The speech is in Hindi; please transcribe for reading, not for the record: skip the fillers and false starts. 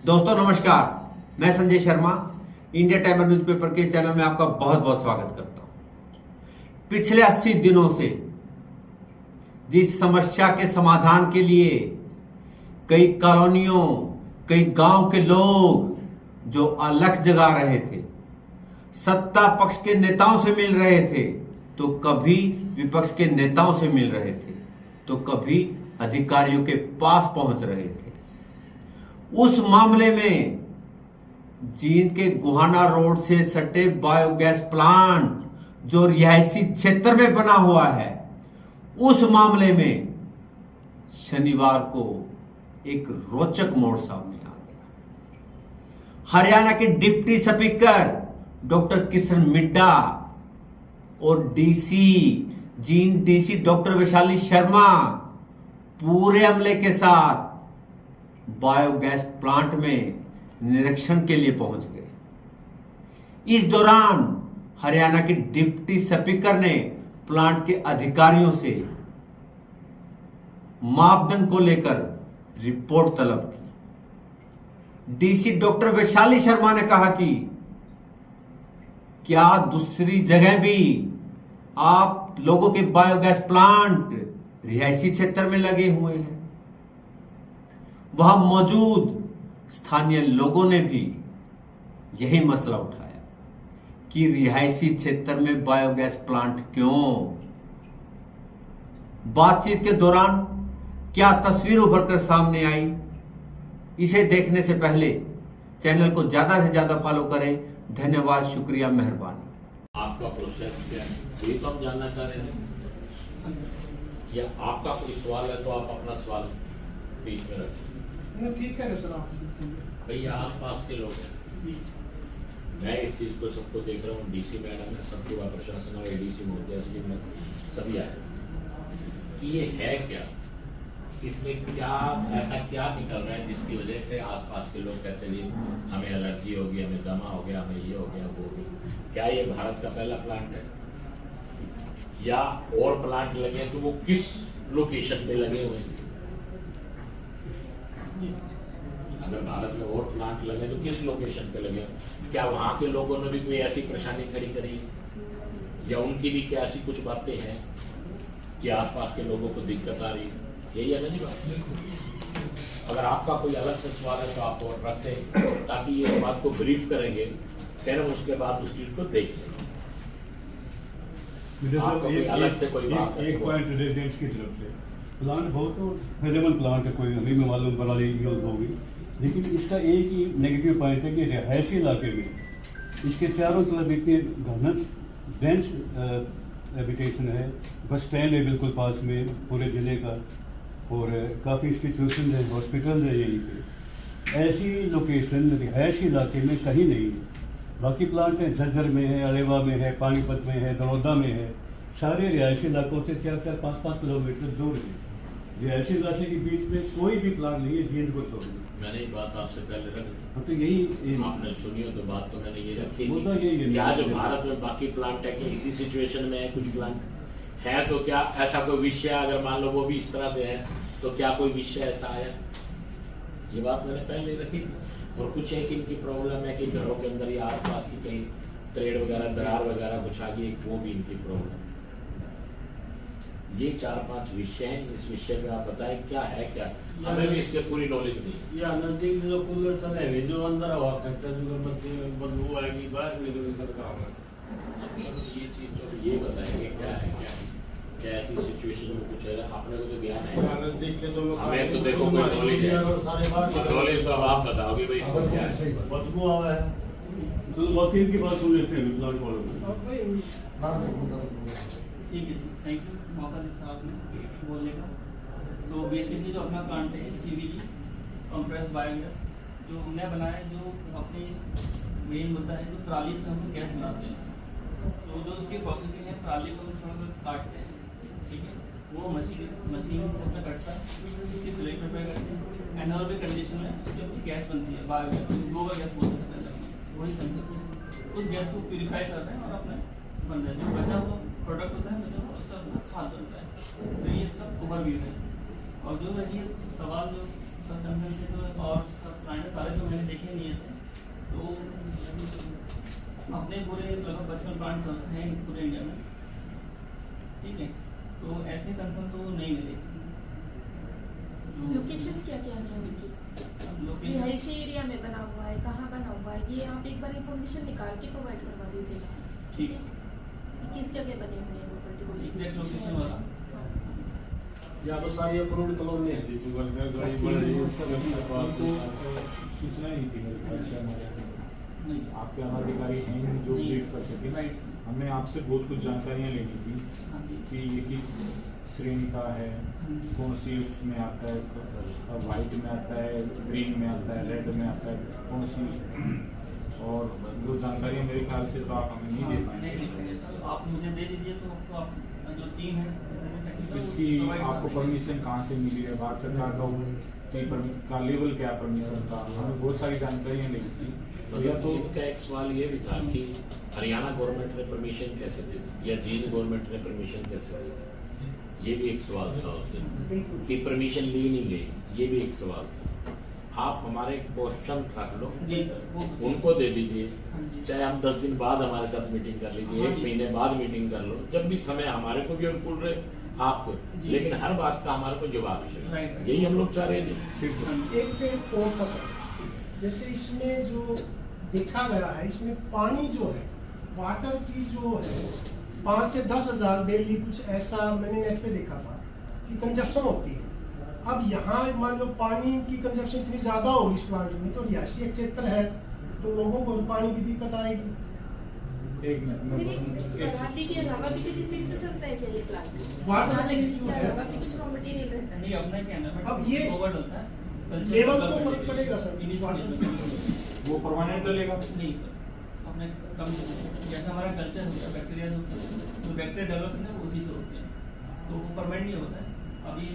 दोस्तों नमस्कार, मैं Sanjay Sharma India timer newspaper के चैनल में आपका बहुत बहुत स्वागत करता हूं। पिछले 80 दिनों से जिस समस्या के समाधान के लिए कई कॉलोनियों, कई गांव के लोग जो अलख जगा रहे थे, सत्ता पक्ष के नेताओं से मिल रहे थे, तो कभी विपक्ष के नेताओं से मिल रहे थे, तो कभी अधिकारियों के पास पहुंच रहे थे। उस मामले में जींद के गुहाना रोड से सटे बायोगैस प्लांट जो रिहायशी क्षेत्र में बना हुआ है, उस मामले में शनिवार को एक रोचक मोड़ सामने आ गया। हरियाणा के deputy speaker doctor Kishan Midda और जींद डीसी डॉक्टर वैशाली शर्मा पूरे अमले के साथ बायोगैस प्लांट में निरीक्षण के लिए पहुंच गए। इस दौरान हरियाणा के डिप्टी स्पीकर ने प्लांट के अधिकारियों से मापदंड को लेकर रिपोर्ट तलब की। डीसी डॉक्टर वैशाली शर्मा ने कहा कि क्या दूसरी जगह भी आप लोगों के बायोगैस प्लांट रिहायशी क्षेत्र में लगे हुए हैं? वहां मौजूद स्थानीय लोगों ने भी यही मसला उठाया कि रिहायशी क्षेत्र में बायोगैस प्लांट क्यों? बातचीत के दौरान क्या तस्वीर उभरकर सामने आई, इसे देखने से पहले चैनल को ज्यादा से ज्यादा फॉलो करें। धन्यवाद, शुक्रिया, मेहरबानी। आपका प्रोसेस क्या है ये तो हम जानना चाह रहे हैं, या आपका कोई सवाल है तो आप अपना सवाल बीच में रखें। ठीक है सर, भैया आसपास के लोग हैं, मैं इस चीज को सबको देख रहा हूँ। डीसी मैडम है, सब पूरा प्रशासन और एडीसी महोदय में सभी आए कि ये है क्या, इसमें क्या ऐसा क्या निकल रहा है जिसकी वजह से आसपास के लोग कहते हैं हमें एलर्जी होगी, हमें दमा हो गया, हमें ये हो गया, वो हो गया। क्या ये भारत का पहला प्लांट है या और प्लांट लगे तो वो किस लोकेशन पे लगे हुए हैं? अगर भारत में और प्लांट लगे तो किस लोकेशन पे लगे? क्या वहां के लोगों ने भी कोई ऐसी परेशानी खड़ी करी या उनकी भी क्या ऐसी कुछ बातें हैं कि आसपास के लोगों को दिक्कत आ रही है? यही है ना जी बात। अगर आपका कोई अलग से सवाल है तो आप और रखें ताकि ये बात को ब्रीफ करेंगे, फिर हम उसके बाद उस चीज को देख लें। आपका कोई अलग से कोई बात है? एक पॉइंट रेजिडेंट्स की तरफ से प्लांट हो तो फेडेबल प्लांट है, कोई हमें मालूम प्रणाली यूज होगी, लेकिन इसका एक ही नेगेटिव पॉइंट है कि रिहायशी इलाके में इसके चारों तरफ इतने घनस डेंस हैबिटेशन है। बस स्टैंड है बिल्कुल पास में पूरे ज़िले का, और काफ़ी इंस्टीट्यूशन है, हॉस्पिटल है यहीं पे। ऐसी लोकेशन रिहायशी इलाके में कहीं नहीं है। बाकी प्लांट है झज्जर में है, अरेवा में है, पानीपत में है, दरौदा में है, सारे रिहायशी इलाकों से 4-4, 5-5 किलोमीटर दूर है। रिहायशी इलाके के बीच में कोई भी प्लांट नहीं है, जींद को छोड़ दिया। मैंने ये बात आपसे पहले रख दी, तो यही आपने सुनी हो तो बात तो मैंने ये रखी वो तो यही है। क्या जो भारत में बाकी प्लांट है कि इसी सिचुएशन में है? कुछ प्लांट है तो क्या ऐसा कोई विषय, अगर मान लो वो भी इस तरह से है तो क्या कोई विषय ऐसा आया? ये बात मैंने पहले रखी थी। और कुछ है कि इनकी प्रॉब्लम है कि घरों के अंदर या आसपास की कहीं त्रेड़ वगैरह, दरार वगैरह कुछ आ गई, वो भी इनकी प्रॉब्लम। ये 4-5 विषय हैं। इस विषय में आप बताएं क्या है क्या? हमें भी इसके पूरी नॉलेज नहीं। या नजदीक जो कूलर सब है जो अंदर हवा खर्चा जो बच्चे बदबू आएगी बाहर निकल कर का होगा। चलो ये चीज तो ये बताएंगे क्या है क्या ऐसी सिचुएशन में कुछ है? आपने को तो ज्ञान है, नजदीक के जो लोग हमें तो देखो कोई नॉलेज है, सारे बाहर नॉलेज तो अब आप बताओगे भाई इसको क्या है। बदबू आवा है तो बाकी इनकी बात सुन लेते हैं प्लांट वालों को। ठीक है, थैंक यू, मौका दिया आपने बोलने का। तो बेसिकली जो अपना प्लांट है सीवीजी कंप्रेस बायोगैस जो हमने बनाया है, जो अपनी मेन मुद्दा है जो ट्राली से हम गैस बनाते हैं। तो जो उसकी प्रोसेसिंग है, ट्राली को थोड़ा सा काटते हैं, ठीक है, वो मशीन से अपना कटता है, उसकी सिलेक्टर पे करते हैं, एनारोबिक कंडीशन में उसकी अपनी गैस बनती है, बायोगैस, गोबर गैस बोलते हैं पहले, वही कंसेप्ट है। उस गैस को प्यूरीफाई कर रहे हैं और अपने बन रहे हैं। जो बचा वो प्रोडक्ट होता है, बचा वो सब खाद बनता है। तो ये सब ओवरव्यू है। और जो रही सवाल जो सर कंसर्न थे तो और प्लांट सारे तो मैंने देखे नहीं थे, तो अपने पूरे लगभग 55 प्लांट हैं पूरे इंडिया में, ठीक है, तो ऐसे कंसर्न तो नहीं मिले। लोकेशंस क्या क्या है उनकी? लोकेशन रिहायशी एरिया में बना हुआ है, कहाँ बना हुआ है, ये आप एक बार इंफॉर्मेशन निकाल के प्रोवाइड करवा दीजिएगा, ठीक है? ये किस जगह बने हुए हैं वो पर्टिकुलर एग्जैक्ट लोकेशन वाला। या तो सारी अप्रूव्ड कॉलोनी है जी, जो गाड़ी बढ़ रही है उसके पास सूचना नहीं थी मेरे ख्याल से हमारे यहाँ। नहीं, आपके अनाधिकारी हैं नहीं जो नहीं। ब्रीफ कर सके। राइट। हमें आपसे बहुत कुछ जानकारियाँ लेनी थी हाँ जी, कि ये किस श्रेणी का है, कौन सी उसमें आता है, वाइट में आता है, ग्रीन में आता है, रेड में आता है, कौन सी उसमें, और जो जानकारियाँ मेरे ख्याल से तो आप हमें नहीं दे पाएंगे। नहीं, सर आप मुझे दे दीजिए तो आप जो टीम है technical, इसकी वो provide आपको कर परमिशन कहाँ से मिली है, भारत सरकार का लेवल क्या है परमिशन का, हमें बहुत सारी जानकारियाँ लेनी थी। या मतलब तो इनका एक सवाल ये भी था कि हरियाणा गवर्नमेंट ने परमिशन कैसे दे दी या जींद गवर्नमेंट ने परमिशन कैसे दे दी, ये भी एक सवाल था उससे कि परमिशन ली नहीं गई, ये भी एक सवाल था। आप हमारे क्वेश्चन रख लो, जी सर, वो उनको दे दीजिए, हाँ जी। चाहे हम 10 दिन बाद हमारे साथ मीटिंग कर लीजिए, हाँ एक जी। महीने बाद मीटिंग कर लो, जब भी समय हमारे को भी अनुकूल रहे आपको, जी। लेकिन हर बात का हमारे को जवाब चाहिए, राइट। यही हम लोग चाह रहे थे। एक और था सर, जैसे इसमें जो देखा गया है, इसमें पानी जो है, वाटर की जो है 5 से 10 हज़ार डेली, कुछ ऐसा मैंने नेट पे देखा था कि कंजप्शन होती है। अब यहाँ मान लो पानी की कंजप्शन इतनी ज़्यादा होगी इस प्लांट में, तो रिहायशी क्षेत्र है तो लोगों को पानी की दिक्कत आएगी। एक मिनट पराली के अलावा भी किसी चीज से चलता है क्या ये प्लांट? वाटर पराली की जो के है, अलावा भी कुछ रॉ मटेरियल रहता है? नहीं, अपना क्या है ना, अब ये ओवर होता है, लेवल तो फर्क पड़ेगा सर। वो परमानेंट डलेगा। नहीं सर, अपने कम जैसा हमारा कल्चर होता है, बैक्टीरिया जो बैक्टीरिया डेवलप है ना, वो उसी से होते हैं, तो वो परमानेंटली होता है। अभी